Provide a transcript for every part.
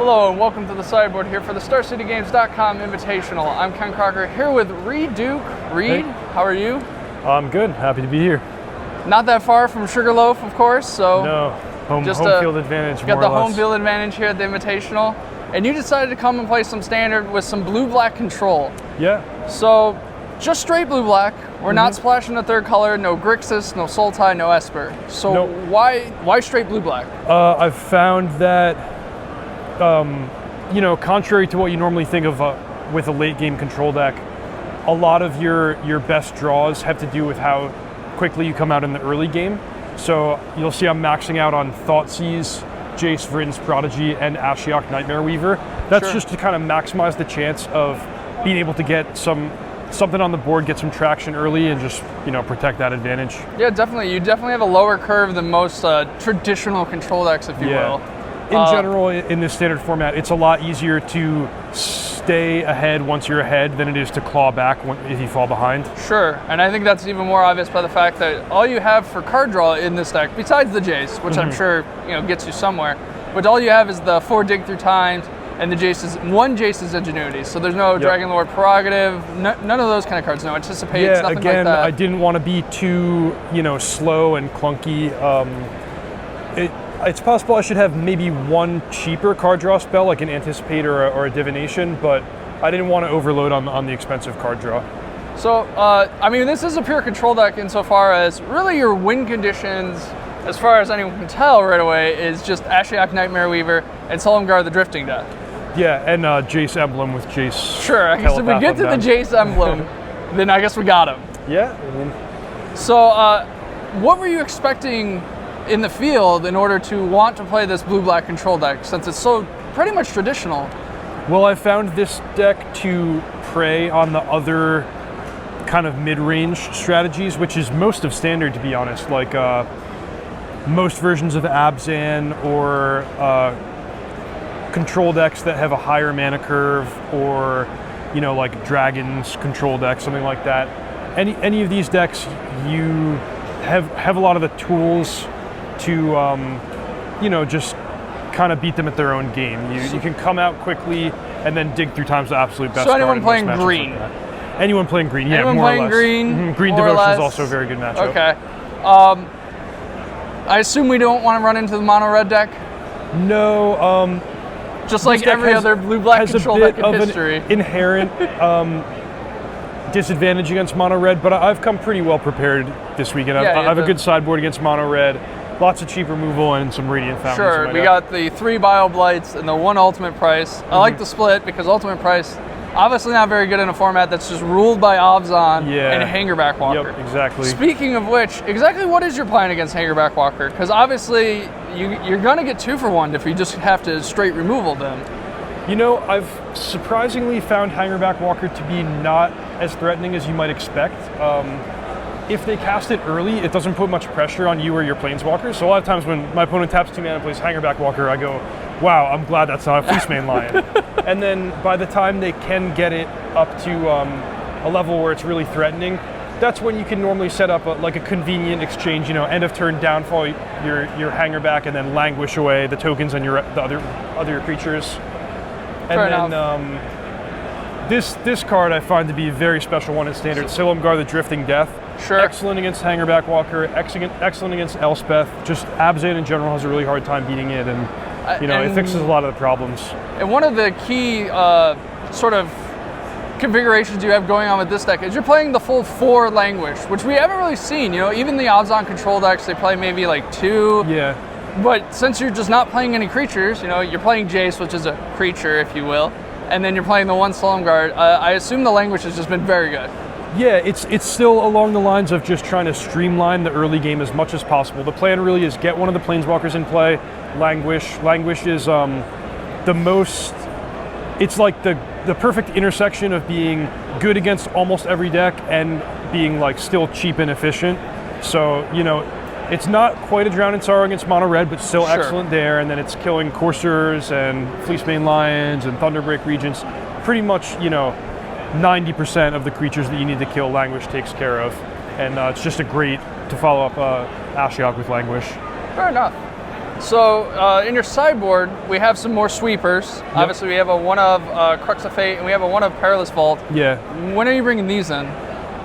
Hello and welcome to the sideboard here for the StarCityGames.com Invitational. I'm Ken Crocker here with Reid Duke. Reid, hey. How are you? I'm good. Happy to be here. Not that far from Sugarloaf, of course. So no, home field advantage. Got the home field advantage here at the Invitational, and you decided to come and play some standard with some blue-black control. Yeah. So just straight blue-black. We're not splashing a third color. No Grixis, no Sultai, no Esper. So nope. why straight blue-black? I've found that. Contrary to what you normally think of with a late game control deck, a lot of your best draws have to do with how quickly you come out in the early game. So you'll see I'm maxing out on Thoughtseize, Jace, Vrin's Prodigy, and Ashiok Nightmare Weaver. That's just to kind of maximize the chance of being able to get something on the board, get some traction early, and just protect that advantage. Yeah, definitely. You definitely have a lower curve than most traditional control decks, if you will. In general, in this standard format, it's a lot easier to stay ahead once you're ahead than it is to claw back if you fall behind. Sure, and I think that's even more obvious by the fact that all you have for card draw in this deck, besides the Jace, which I'm sure gets you somewhere, but all you have is the 4 Dig Through Times and the one Jace's Ingenuity. So there's no Dragon Lord Prerogative, none of those kind of cards. No Anticipates, nothing again, like that. I didn't want to be too slow and clunky. It's possible I should have maybe one cheaper card draw spell, like an Anticipate or a Divination, but I didn't want to overload on the expensive card draw. So, this is a pure control deck insofar as really your win conditions, as far as anyone can tell right away, is just Ashiok Nightmare Weaver and Solemgar the Drifting Death. Yeah, and Jace Emblem with Jace. Sure, I guess if we get to the Jace Emblem, then I guess we got him. Yeah. So, what were you expecting in the field in order to want to play this blue-black control deck, since it's so pretty much traditional? Well, I found this deck to prey on the other kind of mid-range strategies, which is most of standard, to be honest, like most versions of Abzan or control decks that have a higher mana curve, or like Dragon's control deck, something like that. Any of these decks, you have a lot of the tools to just kind of beat them at their own game. You can come out quickly and then dig through times the absolute best. So anyone playing green? Anyone playing green, yeah, anyone more playing or less. Green? Green Devotion is also a very good matchup. Okay. I assume we don't want to run into the mono-red deck? No. Just like every other blue-black control deck in history. An inherent disadvantage against mono-red, but I've come pretty well prepared this weekend. I have a good sideboard against mono-red. Lots of cheap removal and some Radiant Fountains. Sure, we got the 3 Bio Blights and the 1 Ultimate Price. I like the split because Ultimate Price, obviously not very good in a format that's just ruled by Abzan and Hangerback Walker. Yep, exactly. Speaking of which, exactly what is your plan against Hangerback Walker? Because obviously you're going to get 2 for 1 if you just have to straight removal them. I've surprisingly found Hangerback Walker to be not as threatening as you might expect. If they cast it early, it doesn't put much pressure on you or your Planeswalkers. So a lot of times when my opponent taps 2 mana and plays Hangerback Walker, I go, wow, I'm glad that's not a Fleecemane Lion. And then by the time they can get it up to a level where it's really threatening, that's when you can normally set up a convenient exchange, end of turn downfall your Hangerback and then languish away the tokens on the other creatures. And this card I find to be a very special one in standard, Solemgar the Drifting Death. Sure. Excellent against Hangerback Walker, excellent against Elspeth. Just Abzan in general has a really hard time beating it, and it fixes a lot of the problems. And one of the key sort of configurations you have going on with this deck is you're playing the full 4 Languish, which we haven't really seen. Even the Abzan control decks, they play maybe like 2. Yeah. But since you're just not playing any creatures, you're playing Jace, which is a creature, if you will, and then you're playing the 1 Solemgar. I assume the Languish has just been very good. Yeah, it's still along the lines of just trying to streamline the early game as much as possible. The plan really is get one of the Planeswalkers in play, Languish. Languish is the most... It's like the perfect intersection of being good against almost every deck and being still cheap and efficient. So, it's not quite a Drown in Sorrow against mono red, but still excellent there. And then it's killing Coursers and Fleecemane Lions and Thunderbreak Regents. Pretty much, 90% of the creatures that you need to kill, Languish takes care of. And it's just a great to follow up Ashiok with Languish. Fair enough. So in your sideboard, we have some more sweepers. Yep. Obviously, we have a one of Crux of Fate, and we have a one of Perilous Vault. Yeah. When are you bringing these in?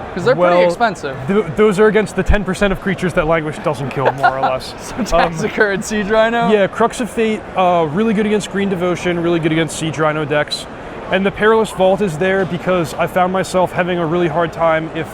Because they're pretty expensive. Those are against the 10% of creatures that Languish doesn't kill, more or less. So Taxicur and Siege Rhino? Yeah, Crux of Fate, really good against Green Devotion, really good against Siege Rhino decks. And the Perilous Vault is there because I found myself having a really hard time if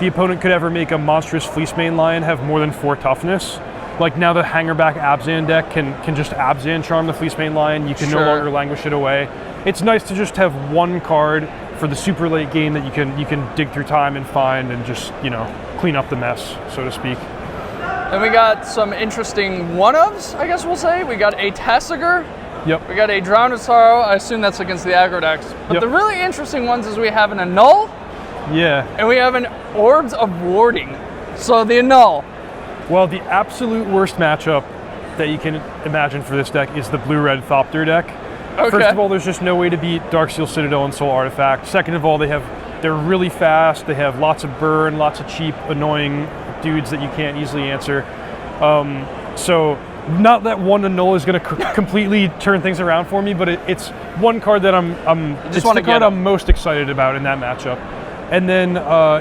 the opponent could ever make a monstrous Fleecemane Lion have more than 4 toughness. Like now the Hangerback Abzan deck can just Abzan charm the Fleecemane Lion. You can no longer Languish it away. It's nice to just have one card for the super late game that you can dig through time and find and just, you know, clean up the mess, so to speak. And we got some interesting one-ofs, I guess we'll say. We got a Taxicur. Yep. We got a Drowned of Sorrow. I assume that's against the aggro decks. But the really interesting ones is we have an Annul. Yeah. And we have an Orbs of Warding. So the Annul. Well, the absolute worst matchup that you can imagine for this deck is the blue-red Thopter deck. Okay. First of all, there's just no way to beat Darksteel Citadel and Soul Artifact. Second of all, they're really fast. They have lots of burn, lots of cheap, annoying dudes that you can't easily answer. So not that one Annul is going to completely turn things around for me, but it's one card that it's the card I'm most excited about in that matchup. And then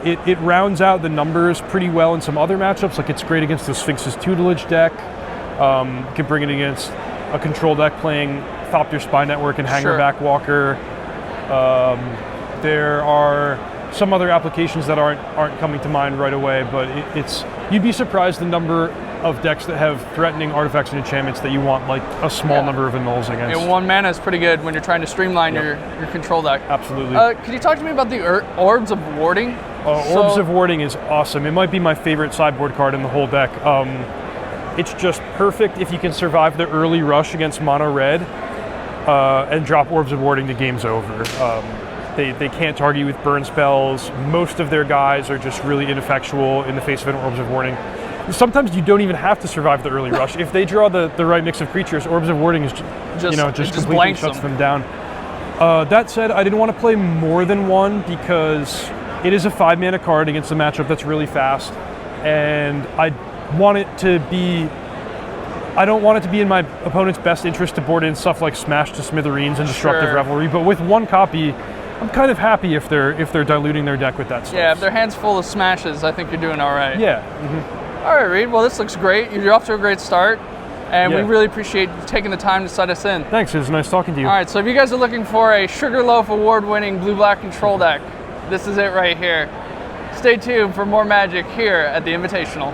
it rounds out the numbers pretty well in some other matchups. Like it's great against the Sphinx's Tutelage deck. You can bring it against a control deck playing Thopter Spy Network and Hangerback Walker. There are some other applications that aren't coming to mind right away, but you'd be surprised the number of decks that have threatening artifacts and enchantments that you want like a small number of annuls against. And 1 mana is pretty good when you're trying to streamline your control deck. Absolutely. Could you talk to me about the Orbs of Warding? Orbs of Warding is awesome. It might be my favorite sideboard card in the whole deck. It's just perfect if you can survive the early rush against mono red and drop Orbs of Warding, the game's over. They can't target you with burn spells. Most of their guys are just really ineffectual in the face of an Orbs of Warding. Sometimes you don't even have to survive the early rush. If they draw the right mix of creatures, Orbs of Warding is just completely shuts them down. That said, I didn't want to play more than one because it is a 5-mana card against a matchup that's really fast, and I don't want it to be in my opponent's best interest to board in stuff like Smash to Smithereens and Destructive Revelry, but with one copy, I'm kind of happy if they're diluting their deck with that stuff. Yeah, if their hand's full of smashes, I think you're doing all right. Yeah. All right, Reid. Well, this looks great. You're off to a great start, and we really appreciate you taking the time to set us in. Thanks. It was nice talking to you. All right, so if you guys are looking for a Sugarloaf award-winning blue-black control deck, this is it right here. Stay tuned for more magic here at the Invitational.